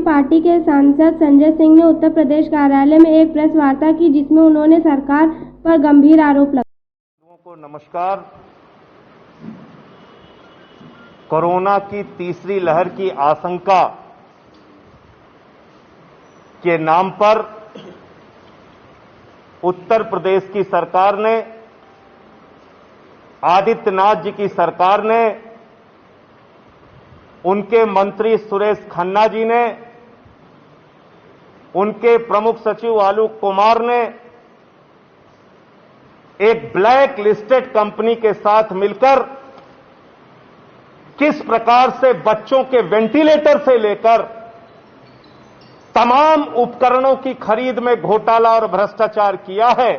Party के सांसद संजय सिंह ने उत्तर प्रदेश कार्यालय में एक प्रेस वार्ता की, जिसमें उन्होंने सरकार पर गंभीर आरोप लगाए। को नमस्कार। कोरोना की तीसरी लहर की आशंका के नाम पर उत्तर प्रदेश की सरकार ने, आदित्यनाथ जी की सरकार ने, उनके मंत्री सुरेश खन्ना जी ने, उनके प्रमुख सचिव आलोक कुमार ने एक ब्लैक लिस्टेड कंपनी के साथ मिलकर किस प्रकार से बच्चों के वेंटिलेटर से लेकर तमाम उपकरणों की खरीद में घोटाला और भ्रष्टाचार किया है,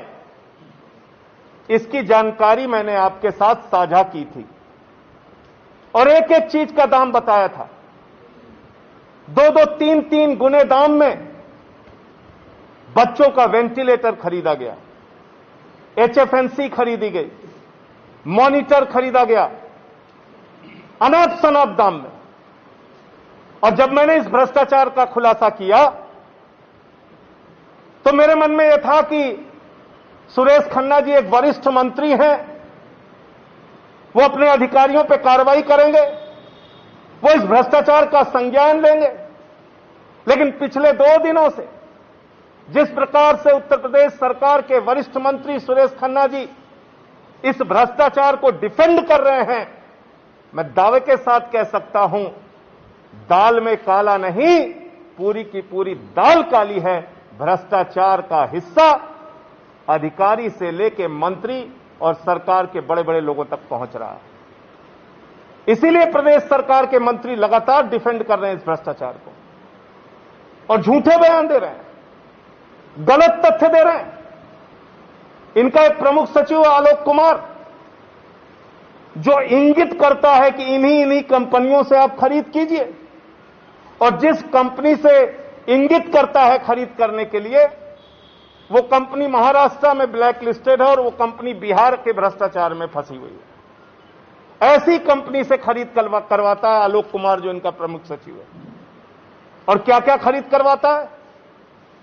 इसकी जानकारी मैंने आपके साथ साझा की थी और एक एक चीज का दाम बताया था। 2-2, 3-3 गुने दाम में बच्चों का वेंटिलेटर खरीदा गया, HFNC खरीदी गई, मॉनिटर खरीदा गया अनाप शनाप दाम में। और जब मैंने इस भ्रष्टाचार का खुलासा किया तो मेरे मन में यह था कि सुरेश खन्ना जी एक वरिष्ठ मंत्री हैं, वो अपने अधिकारियों पर कार्रवाई करेंगे, वो इस भ्रष्टाचार का संज्ञान लेंगे। लेकिन पिछले 2 दिनों से जिस प्रकार से उत्तर प्रदेश सरकार के वरिष्ठ मंत्री सुरेश खन्ना जी इस भ्रष्टाचार को डिफेंड कर रहे हैं, मैं दावे के साथ कह सकता हूं, दाल में काला नहीं, पूरी की पूरी दाल काली है। भ्रष्टाचार का हिस्सा अधिकारी से लेकर मंत्री और सरकार के बड़े बड़े लोगों तक पहुंच रहा है। इसीलिए प्रदेश सरकार के मंत्री लगातार डिफेंड कर रहे हैं इस भ्रष्टाचार को और झूठे बयान दे रहे हैं, गलत तथ्य दे रहे हैं। इनका एक प्रमुख सचिव आलोक कुमार, जो इंगित करता है कि इन्हीं कंपनियों से आप खरीद कीजिए, और जिस कंपनी से इंगित करता है खरीद करने के लिए, वो कंपनी महाराष्ट्र में ब्लैक लिस्टेड है और वो कंपनी बिहार के भ्रष्टाचार में फंसी हुई है। ऐसी कंपनी से खरीद करवाता है आलोक कुमार, जो इनका प्रमुख सचिव है। और क्या क्या खरीद करवाता है,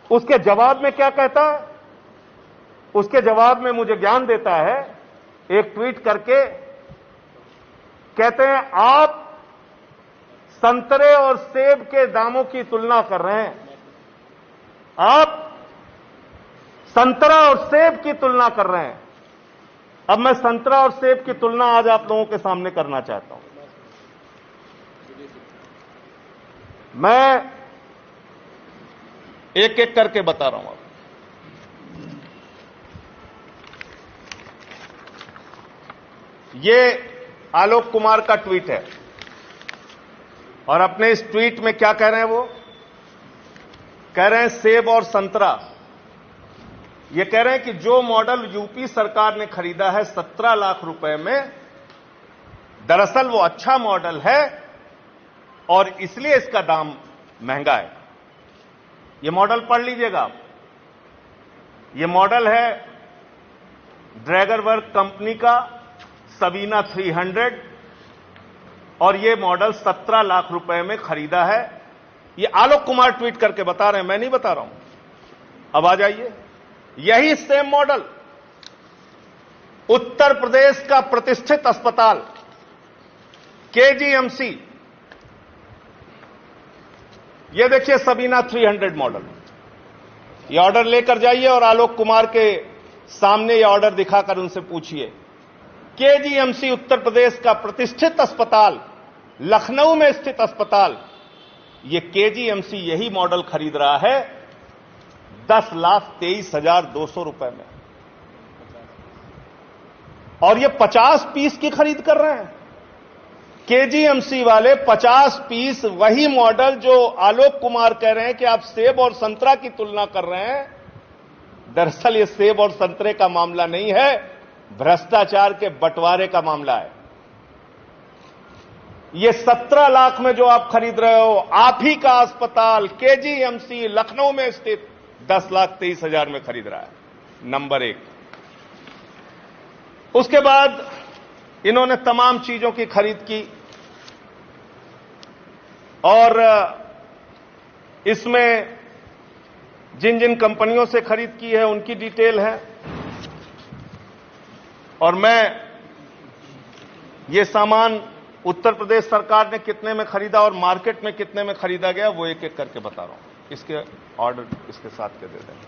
उसके जवाब में क्या कहता है? उसके जवाब में मुझे ज्ञान देता है, एक ट्वीट करके कहते हैं, आप संतरे और सेब के दामों की तुलना कर रहे हैं, आप संतरा और सेब की तुलना कर रहे हैं। अब मैं संतरा और सेब की तुलना आज आप लोगों के सामने करना चाहता हूं। मैं एक एक करके बता रहा हूं। ये आलोक कुमार का ट्वीट है और अपने इस ट्वीट में क्या कह रहे हैं? वो कह रहे हैं सेब और संतरा, ये कह रहे हैं कि जो मॉडल यूपी सरकार ने खरीदा है 17 लाख रुपए में, दरअसल वो अच्छा मॉडल है और इसलिए इसका दाम महंगा है। ये मॉडल पढ़ लीजिएगा आप। ये मॉडल है ड्रैगर वर्क कंपनी का सबीना 300 और ये मॉडल 17 लाख रुपए में खरीदा है। ये आलोक कुमार ट्वीट करके बता रहे हैं, मैं नहीं बता रहा हूं। अब आ जाइए, यही सेम मॉडल उत्तर प्रदेश का प्रतिष्ठित अस्पताल KGMC, ये देखिए सबीना 300 मॉडल। ये ऑर्डर लेकर जाइए और आलोक कुमार के सामने ये ऑर्डर दिखाकर उनसे पूछिए। KGMC उत्तर प्रदेश का प्रतिष्ठित अस्पताल, लखनऊ में स्थित अस्पताल, ये KGMC यही मॉडल खरीद रहा है 10,23,200 रुपए में, और ये 50 पीस की खरीद कर रहे हैं। KGMC वाले 50 पीस, वही मॉडल जो आलोक कुमार कह रहे हैं कि आप सेब और संतरा की तुलना कर रहे हैं। दरअसल ये सेब और संतरे का मामला नहीं है, भ्रष्टाचार के बंटवारे का मामला है। ये 17 लाख में जो आप खरीद रहे हो, आप ही का अस्पताल KGMC लखनऊ में स्थित 10,23,000 में खरीद रहा है। नंबर 1। उसके बाद इन्होंने तमाम चीजों की खरीद की और इसमें जिन जिन कंपनियों से खरीद की है उनकी डिटेल है, और मैं ये सामान उत्तर प्रदेश सरकार ने कितने में खरीदा और मार्केट में कितने में खरीदा गया वो एक एक करके बता रहा हूं। इसके ऑर्डर इसके साथ के दे देंगे।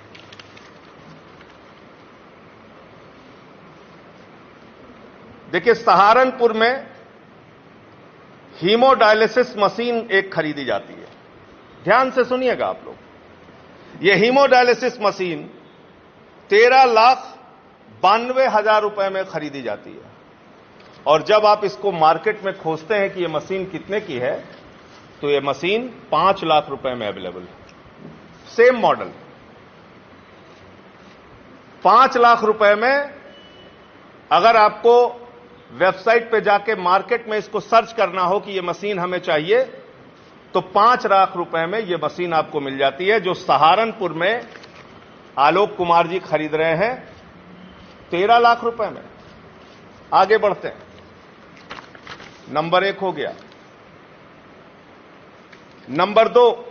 देखिए, सहारनपुर में हीमोडायलिसिस मशीन एक खरीदी जाती है। ध्यान से सुनिएगा आप लोग। यह हीमोडायलिसिस मशीन 13,92,000 रुपए में खरीदी जाती है, और जब आप इसको मार्केट में खोजते हैं कि यह मशीन कितने की है, तो यह मशीन 5 लाख रुपए में अवेलेबल है। सेम मॉडल 5 लाख रुपए में। अगर आपको वेबसाइट पे जाके मार्केट में इसको सर्च करना हो कि यह मशीन हमें चाहिए, तो 5 लाख रुपए में यह मशीन आपको मिल जाती है, जो सहारनपुर में आलोक कुमार जी खरीद रहे हैं 13 लाख रुपए में। आगे बढ़ते हैं। नंबर 1 हो गया। Number 2,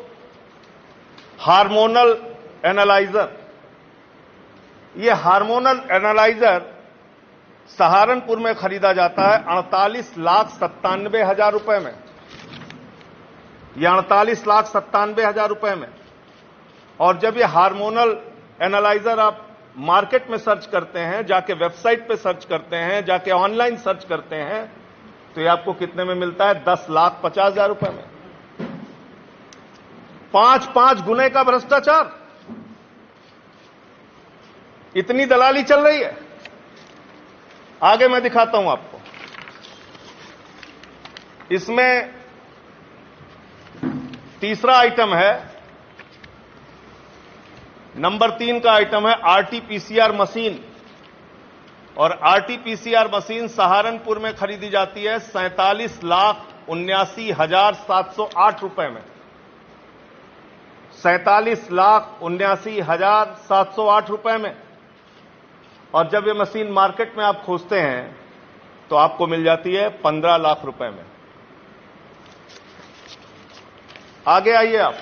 hormonal analyser. यह हार्मोनल एनालाइजर सहारनपुर में खरीदा जाता है 48,97,000 रुपए में। यह 48,97,000 रुपए में। और जब यह हार्मोनल एनालाइजर आप मार्केट में सर्च करते हैं, जाके वेबसाइट पे सर्च करते हैं, जाके ऑनलाइन सर्च करते हैं, तो यह आपको कितने में मिलता है? 10,50,000 रुपए में। 5 गुने का भ्रष्टाचार। इतनी दलाली चल रही है। आगे मैं दिखाता हूं आपको। इसमें तीसरा आइटम है, नंबर 3 का आइटम है आरटीपीसीआर मशीन। और आरटीपीसीआर मशीन सहारनपुर में खरीदी जाती है 47,79,708 रुपए में। 47,79,708 रुपए में। और जब ये मशीन मार्केट में आप खोजते हैं तो आपको मिल जाती है 15 लाख रुपए में। आगे आइए आप।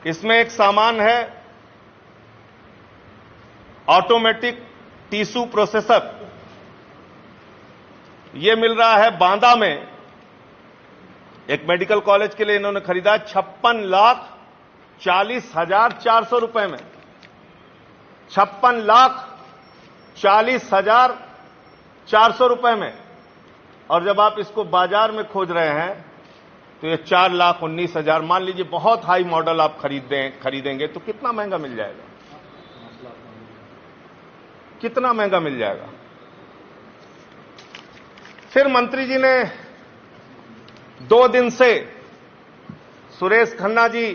इसमें एक सामान है ऑटोमेटिक टिश्यू प्रोसेसर। यह मिल रहा है बांदा में। एक मेडिकल कॉलेज के लिए इन्होंने खरीदा 56,40,400 रुपए में। 56,40,400 रुपए में। और जब आप इसको बाजार में खोज रहे हैं तो ये 4,19,000। मान लीजिए बहुत हाई मॉडल आप खरीदेंगे तो कितना महंगा मिल जाएगा? कितना महंगा मिल जाएगा? फिर मंत्री जी ने 2 दिन से सुरेश खन्ना जी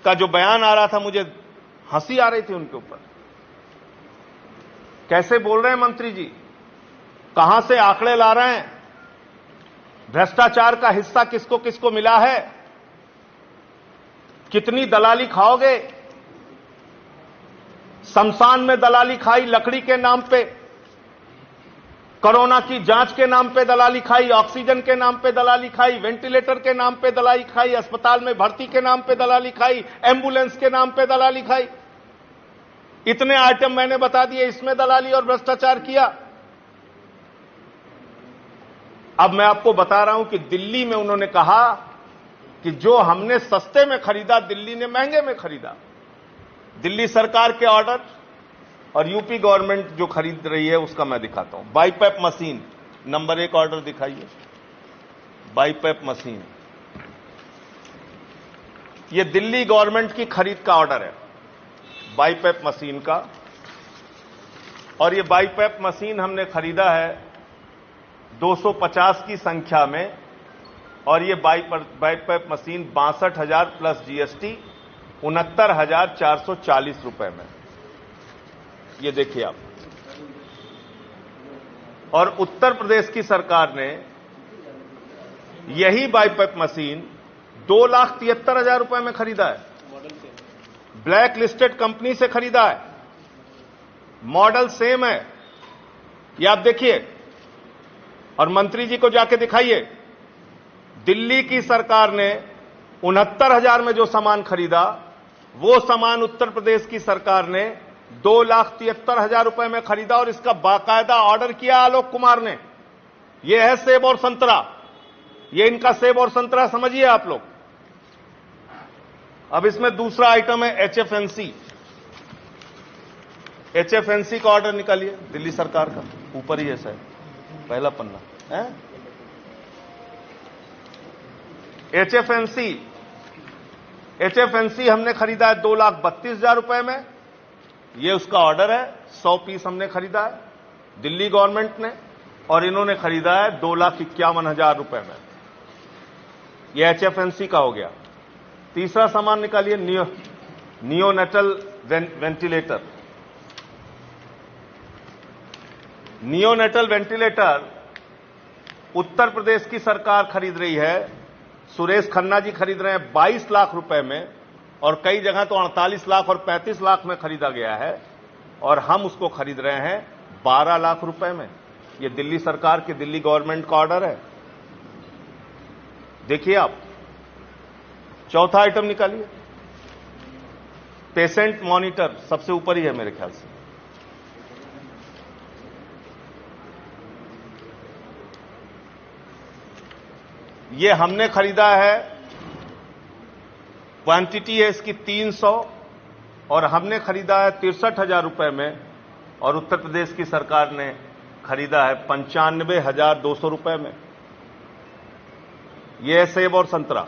का जो बयान आ रहा था, मुझे हंसी आ रही थी उनके ऊपर। कैसे बोल रहे हैं मंत्री जी, कहां से आंकड़े ला रहे हैं, भ्रष्टाचार का हिस्सा किसको किसको मिला है, कितनी दलाली खाओगे। शमशान में दलाली खाई लकड़ी के नाम पे, कोरोना की जांच के नाम पे दलाली खाई, ऑक्सीजन के नाम पे दलाली खाई, वेंटिलेटर के नाम पे दलाली खाई, अस्पताल में भर्ती के नाम पे दलाली खाई, एम्बुलेंस के नाम पे दलाली खाई। इतने आइटम मैंने बता दिए, इसमें दलाली और भ्रष्टाचार किया। अब मैं आपको बता रहा हूं कि दिल्ली में उन्होंने कहा कि जो हमने सस्ते में खरीदा, दिल्ली ने महंगे में खरीदा। दिल्ली सरकार के ऑर्डर और यूपी गवर्नमेंट जो खरीद रही है उसका मैं दिखाता हूं। बाईपैप मशीन, नंबर 1 ऑर्डर दिखाइए। बाईपैप मशीन, यह दिल्ली गवर्नमेंट की खरीद का ऑर्डर है बाईपैप मशीन का। और यह बाईपैप मशीन हमने खरीदा है 250 की संख्या में। और यह बाईपैप मशीन 62,000 प्लस जीएसटी 69,440 रुपए में। ये देखिए आप। और उत्तर प्रदेश की सरकार ने यही बाईपैप मशीन 2,73,000 रुपए में खरीदा है। ब्लैक लिस्टेड कंपनी से खरीदा है। मॉडल सेम है। ये आप देखिए और मंत्री जी को जाके दिखाइए। दिल्ली की सरकार ने 69,000 में जो सामान खरीदा, वो सामान उत्तर प्रदेश की सरकार ने 2,73,000 रुपए में खरीदा और इसका बाकायदा ऑर्डर किया आलोक कुमार ने। ये है सेब और संतरा, ये इनका सेब और संतरा समझिए आप लोग। अब इसमें दूसरा आइटम है एचएफएनसी। एचएफएनसी का ऑर्डर निकालिए दिल्ली सरकार का, ऊपर ही ऐसा है, पहला पन्ना है। एचएफएनसी हमने खरीदा है 2,32,000 रुपए में, ये उसका ऑर्डर है। 100 पीस हमने खरीदा है दिल्ली गवर्नमेंट ने, और इन्होंने खरीदा है 2,51,000 रुपए में। ये एचएफएनसी का हो गया। तीसरा सामान निकालिए, neonatal ventilator. Neonatal ventilator Uttar Pradesh की सरकार खरीद रही है, सुरेश खन्ना जी खरीद रहे हैं 22 लाख रुपए में, और कई जगह तो 48 लाख और 35 लाख में खरीदा गया है, और हम उसको खरीद रहे हैं 12 लाख रुपए में। ये दिल्ली सरकार के, दिल्ली गवर्नमेंट का ऑर्डर है। देखिए आप, चौथा आइटम निकालिए, पेशेंट मॉनिटर, सबसे ऊपर ही है मेरे ख्याल से। ये हमने खरीदा है, क्वांटिटी है इसकी 300, और हमने खरीदा है 63,000 रुपए में, और उत्तर प्रदेश की सरकार ने खरीदा है 95,200 रुपए में। यह है सेब और संतरा,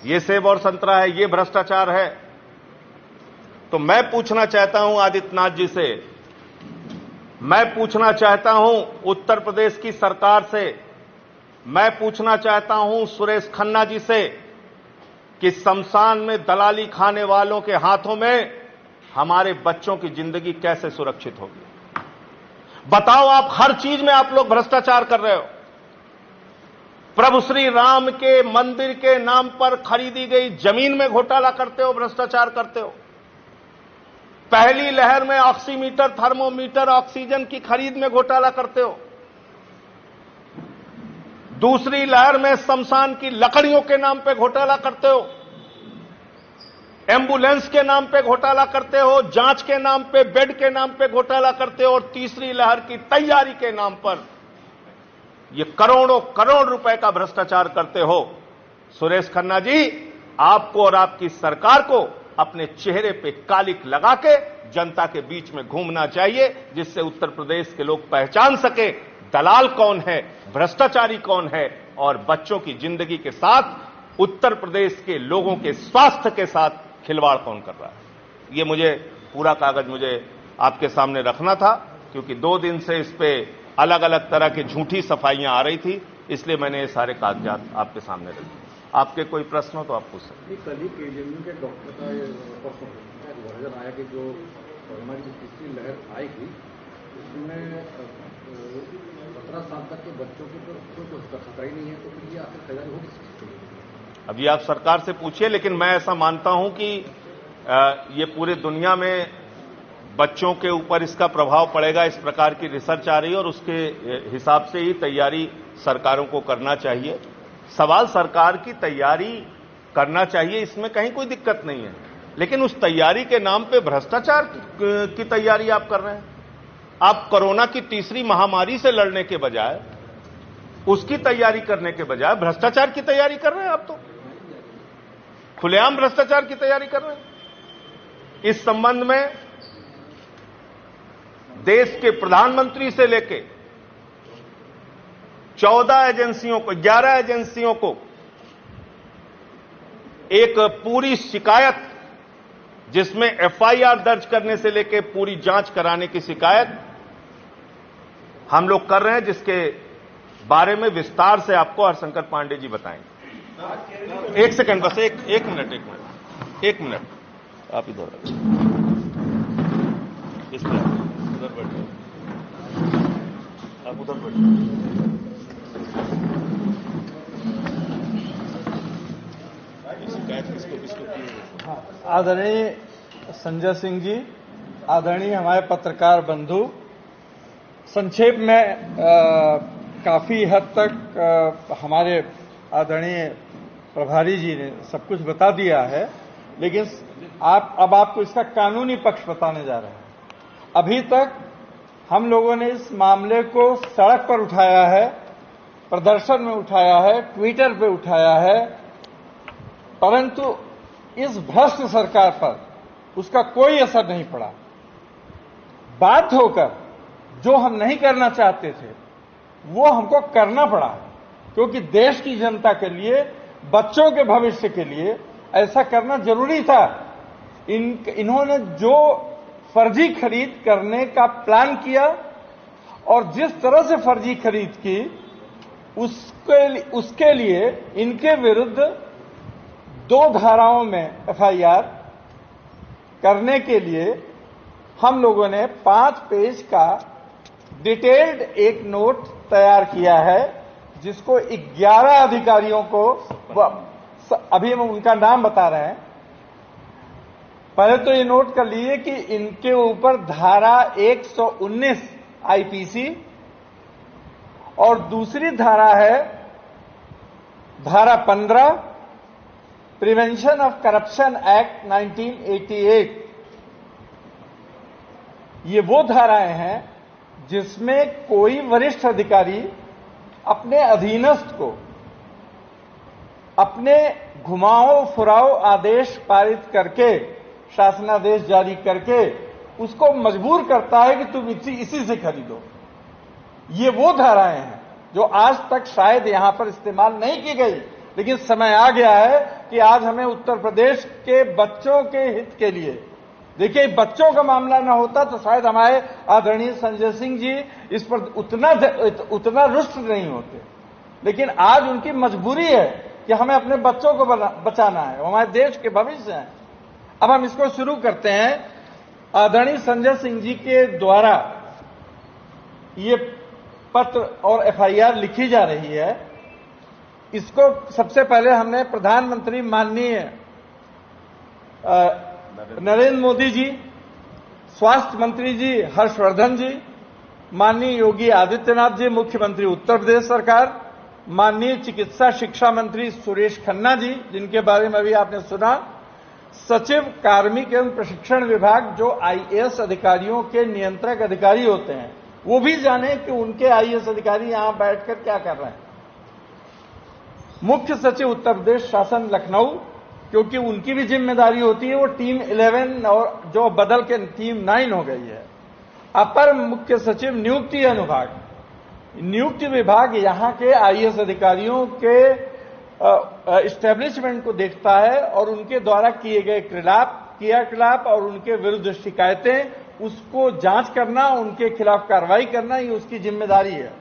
ये सेब और संतरा है, ये भ्रष्टाचार है। तो मैं पूछना चाहता हूं आदित्यनाथ जी से, मैं पूछना चाहता हूं उत्तर प्रदेश की सरकार से, मैं पूछना चाहता हूं सुरेश खन्ना जी से कि शमशान में दलाली खाने वालों के हाथों में हमारे बच्चों की जिंदगी कैसे सुरक्षित होगी। बताओ, आप हर चीज में आप लोग भ्रष्टाचार कर रहे हो। प्रभु श्री राम के मंदिर के नाम पर खरीदी गई जमीन में घोटाला करते हो, भ्रष्टाचार करते हो। पहली लहर में ऑक्सीमीटर, थर्मोमीटर, ऑक्सीजन की खरीद में घोटाला करते हो। दूसरी लहर में शमशान की लकड़ियों के नाम पे घोटाला करते हो, एम्बुलेंस के नाम पे घोटाला करते हो, जांच के नाम पे, बेड के नाम पे घोटाला करते हो, और तीसरी लहर की तैयारी के नाम पर ये करोड़ों करोड़ रुपए का भ्रष्टाचार करते हो। सुरेश खन्ना जी, आपको और आपकी सरकार को अपने चेहरे पे कालिक लगा के जनता के बीच में घूमना चाहिए, जिससे उत्तर प्रदेश के लोग पहचान सके दलाल कौन है, भ्रष्टाचारी कौन है, और बच्चों की जिंदगी के साथ, उत्तर प्रदेश के लोगों के स्वास्थ्य के साथ खिलवाड़ कौन कर रहा है। ये मुझे पूरा कागज मुझे आपके सामने रखना था, क्योंकि 2 दिन से इस पे अलग अलग तरह की झूठी सफाइयां आ रही थी, इसलिए मैंने ये सारे कागजात आपके सामने रखे। आपके कोई प्रश्न हो तो आप पूछ सकते हैं। कल ही केजीएमयू के डॉक्टर का वर्जन आया कि जो कोरोना की तीसरी लहर आई थी, उसमें 17 साल तक के बच्चों की तो कोई खतरा ही नहीं है, तो फिर ये आखिर तैयारी होगी सकती है। अभी आप सरकार से पूछिए, लेकिन मैं ऐसा मानता हूं कि ये पूरे दुनिया में बच्चों के ऊपर इसका प्रभाव पड़ेगा, इस प्रकार की रिसर्च आ रही है, और उसके हिसाब से ही तैयारी सरकारों को करना चाहिए। सवाल सरकार की तैयारी करना चाहिए, इसमें कहीं कोई दिक्कत नहीं है, लेकिन उस तैयारी के नाम पे भ्रष्टाचार की तैयारी आप कर रहे हैं। आप कोरोना की तीसरी महामारी से लड़ने के बजाय, उसकी तैयारी करने के बजाय भ्रष्टाचार की तैयारी कर रहे हैं। आप तो खुलेआम भ्रष्टाचार की तैयारी कर रहे हैं। इस संबंध में देश के प्रधानमंत्री से लेके 14 एजेंसियों को, 11 एजेंसियों को एक पूरी शिकायत, जिसमें एफआईआर दर्ज करने से लेके पूरी जांच कराने की शिकायत हम लोग कर रहे हैं, जिसके बारे में विस्तार से आपको हरशंकर पांडे जी बताएंगे। एक सेकंड, बस एक मिनट आप इधर इस पर उधर बैठो, आप उधर बैठो। शिकायत किसको की? आदरणीय संजय सिंह जी, आदरणीय हमारे पत्रकार बंधु, संक्षेप में काफी हद तक हमारे आदरणीय प्रभारी जी ने सब कुछ बता दिया है, लेकिन अब आपको इसका कानूनी पक्ष बताने जा रहे हैं। अभी तक हम लोगों ने इस मामले को सड़क पर उठाया है, प्रदर्शन में उठाया है, ट्विटर पे उठाया है, परंतु इस भ्रष्ट सरकार पर उसका कोई असर नहीं पड़ा। बाध्य होकर जो हम नहीं करना चाहते थे वो हमको करना पड़ा, क्योंकि देश की जनता के लिए, बच्चों के भविष्य के लिए ऐसा करना जरूरी था। इन्होंने जो फर्जी खरीद करने का प्लान किया और जिस तरह से फर्जी खरीद की, उसके लिए इनके विरुद्ध 2 धाराओं में एफआईआर करने के लिए हम लोगों ने 5 पेज का डिटेल्ड एक नोट तैयार किया है, जिसको 11 अधिकारियों को, अभी हम उनका नाम बता रहे हैं। पहले तो ये नोट कर लीजिए कि इनके ऊपर धारा 119 आईपीसी और दूसरी धारा है धारा 15 प्रिवेंशन ऑफ करप्शन एक्ट 1988। ये वो धाराएं हैं जिसमें कोई वरिष्ठ अधिकारी अपने अधीनस्थ को अपने घुमाओ फुराओ आदेश पारित करके, शासनादेश जारी करके उसको मजबूर करता है कि तुम इसी से खरीदो। ये वो धाराएं हैं जो आज तक शायद यहां पर इस्तेमाल नहीं की गई, लेकिन समय आ गया है कि आज हमें उत्तर प्रदेश के बच्चों के हित के लिए, देखिए बच्चों का मामला ना होता तो शायद हमारे आदरणीय संजय सिंह जी इस पर उतना रुष्ट नहीं होते, लेकिन आज उनकी मजबूरी है कि हमें अपने बच्चों को बचाना है, हमारे देश के भविष्य है। अब हम इसको शुरू करते हैं। आदरणीय संजय सिंह जी के द्वारा ये पत्र और एफआईआर लिखी जा रही है। इसको सबसे पहले हमने प्रधानमंत्री माननीय नरेंद्र मोदी जी, स्वास्थ्य मंत्री जी हर्षवर्धन जी, माननीय योगी आदित्यनाथ जी मुख्यमंत्री उत्तर प्रदेश सरकार, माननीय चिकित्सा शिक्षा मंत्री सुरेश खन्ना जी, जिनके बारे में अभी आपने सुना, सचिव कार्मिक एवं प्रशिक्षण विभाग जो आईएएस अधिकारियों के नियंत्रक अधिकारी होते हैं, वो भी जाने कि उनके आईएएस अधिकारी यहां बैठकर क्या कर रहे हैं। मुख्य सचिव उत्तर प्रदेश शासन लखनऊ, क्योंकि उनकी भी जिम्मेदारी होती है, वो टीम 11 और जो बदल के टीम 9 हो गई है। अपर मुख्य सचिव नियुक्ति अनुभाग, नियुक्ति विभाग यहां के आईएएस अधिकारियों के एस्टेब्लिशमेंट को देखता है और उनके द्वारा किए गए क्रियाकलाप और उनके विरुद्ध शिकायतें, उसको जांच करना, उनके खिलाफ कार्रवाई करना, ये उसकी जिम्मेदारी है।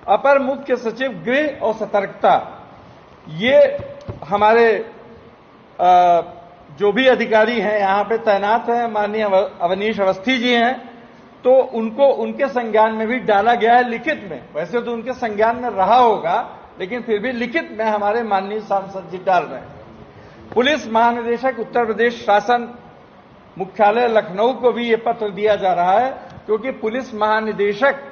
अपर मुख्य सचिव गृह और सतर्कता, ये हमारे जो भी अधिकारी हैं यहां पे तैनात हैं, माननीय अवनीश अवस्थी जी हैं, तो उनको उनके संज्ञान में भी डाला गया है लिखित में। वैसे तो उनके संज्ञान में रहा होगा, लेकिन फिर भी लिखित में हमारे माननीय सांसद जी डाल रहे हैं। पुलिस महानिदेशक उत्तर प्रदेश शासन मुख्यालय लखनऊ को भी ये पत्र दिया जा रहा है, क्योंकि पुलिस महानिदेशक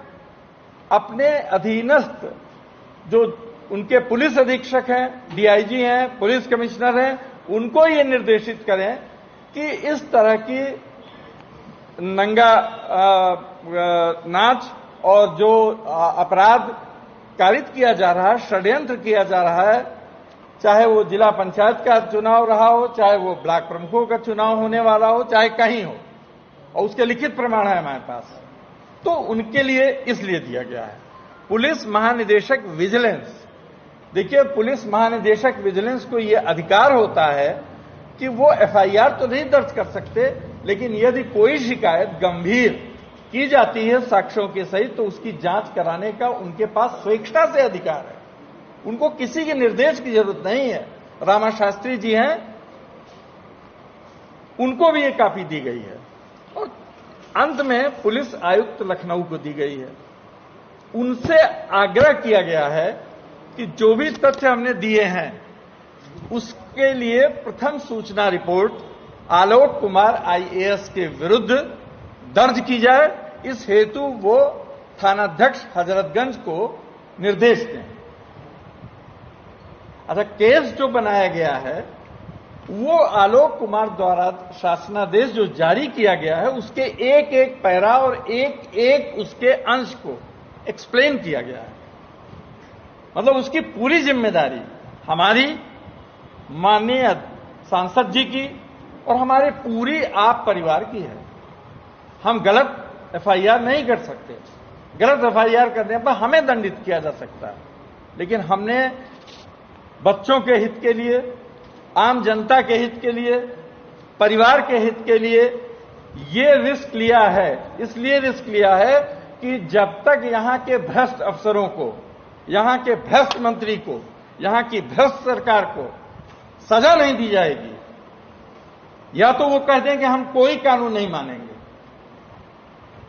अपने अधीनस्थ जो उनके पुलिस अधीक्षक हैं, डीआईजी हैं, पुलिस कमिश्नर हैं, उनको ये निर्देशित करें कि इस तरह की नंगा नाच और जो अपराध कारित किया जा रहा है, षड्यंत्र किया जा रहा है, चाहे वो जिला पंचायत का चुनाव रहा हो, चाहे वो ब्लॉक प्रमुखों का चुनाव होने वाला हो, चाहे कहीं हो, और उसके लिखित प्रमाण है हमारे पास, तो उनके लिए इसलिए दिया गया है। पुलिस महानिदेशक विजिलेंस, देखिए पुलिस महानिदेशक विजिलेंस को यह अधिकार होता है कि वो एफआईआर तो नहीं दर्ज कर सकते, लेकिन यदि कोई शिकायत गंभीर की जाती है साक्ष्यों के सहित, तो उसकी जांच कराने का उनके पास स्वेच्छा से अधिकार है। उनको किसी के निर्देश की जरूरत नहीं है। रामा शास्त्री जी हैं, उनको भी ये कॉपी दी गई है, और अंत में पुलिस आयुक्त लखनऊ को दी गई है। उनसे आग्रह किया गया है कि जो भी तथ्य हमने दिए हैं उसके लिए प्रथम सूचना रिपोर्ट आलोक कुमार आईएएस के विरुद्ध दर्ज की जाए। इस हेतु वो थानाध्यक्ष हजरतगंज को निर्देश दें। अच्छा, केस जो बनाया गया है वो आलोक कुमार द्वारा शासनादेश जो जारी किया गया है उसके एक एक पैरा और एक एक उसके अंश को एक्सप्लेन किया गया है। मतलब उसकी पूरी जिम्मेदारी हमारी माननीय सांसद जी की और हमारे पूरी आप परिवार की है। हम गलत एफआईआर नहीं कर सकते। गलत एफआईआर करने पर हमें दंडित किया जा सकता है, लेकिन हमने बच्चों के हित के लिए, आम जनता के हित के लिए, परिवार के हित के लिए ये रिस्क लिया है। इसलिए रिस्क लिया है कि जब तक यहां के भ्रष्ट अफसरों को, यहां के भ्रष्ट मंत्री को, यहां की भ्रष्ट सरकार को सजा नहीं दी जाएगी, या तो वो कह दें कि हम कोई कानून नहीं मानेंगे,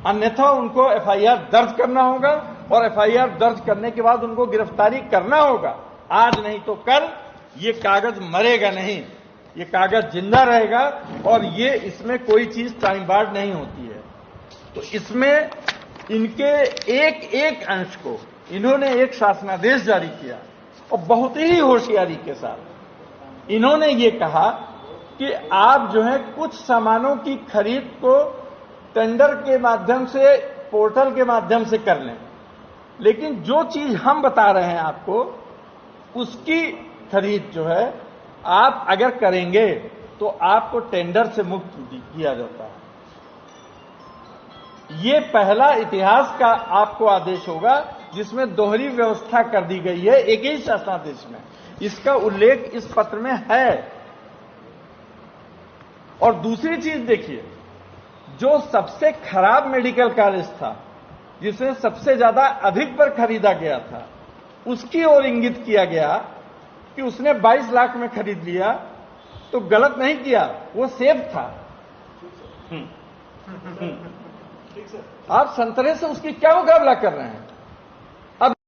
अन्यथा उनको एफआईआर दर्ज करना होगा और एफआईआर दर्ज करने के बाद उनको गिरफ्तारी करना होगा। आज नहीं तो कल ये कागज मरेगा नहीं, ये कागज जिंदा रहेगा और ये इसमें कोई चीज टाइम बार्ड नहीं होती है। तो इसमें इनके एक एक अंश को इन्होंने एक शासनादेश जारी किया और बहुत ही होशियारी के साथ इन्होंने ये कहा कि आप जो है कुछ सामानों की खरीद को टेंडर के माध्यम से, पोर्टल के माध्यम से कर लें, लेकिन जो चीज हम बता रहे हैं आपको उसकी खरीद जो है आप अगर करेंगे तो आपको टेंडर से मुक्त किया जाता है। ये पहला इतिहास का आपको आदेश होगा जिसमें दोहरी व्यवस्था कर दी गई है एक ही शासनादेश में। इसका उल्लेख इस पत्र में है। और दूसरी चीज देखिए, जो सबसे खराब मेडिकल कॉलेज था, जिसे सबसे ज्यादा अधिक पर खरीदा गया था, उसकी ओर इंगित किया गया कि उसने 22 लाख में खरीद लिया, तो गलत नहीं किया, वो सेफ था। आप संतरे से उसकी क्या मुकाबला कर रहे हैं?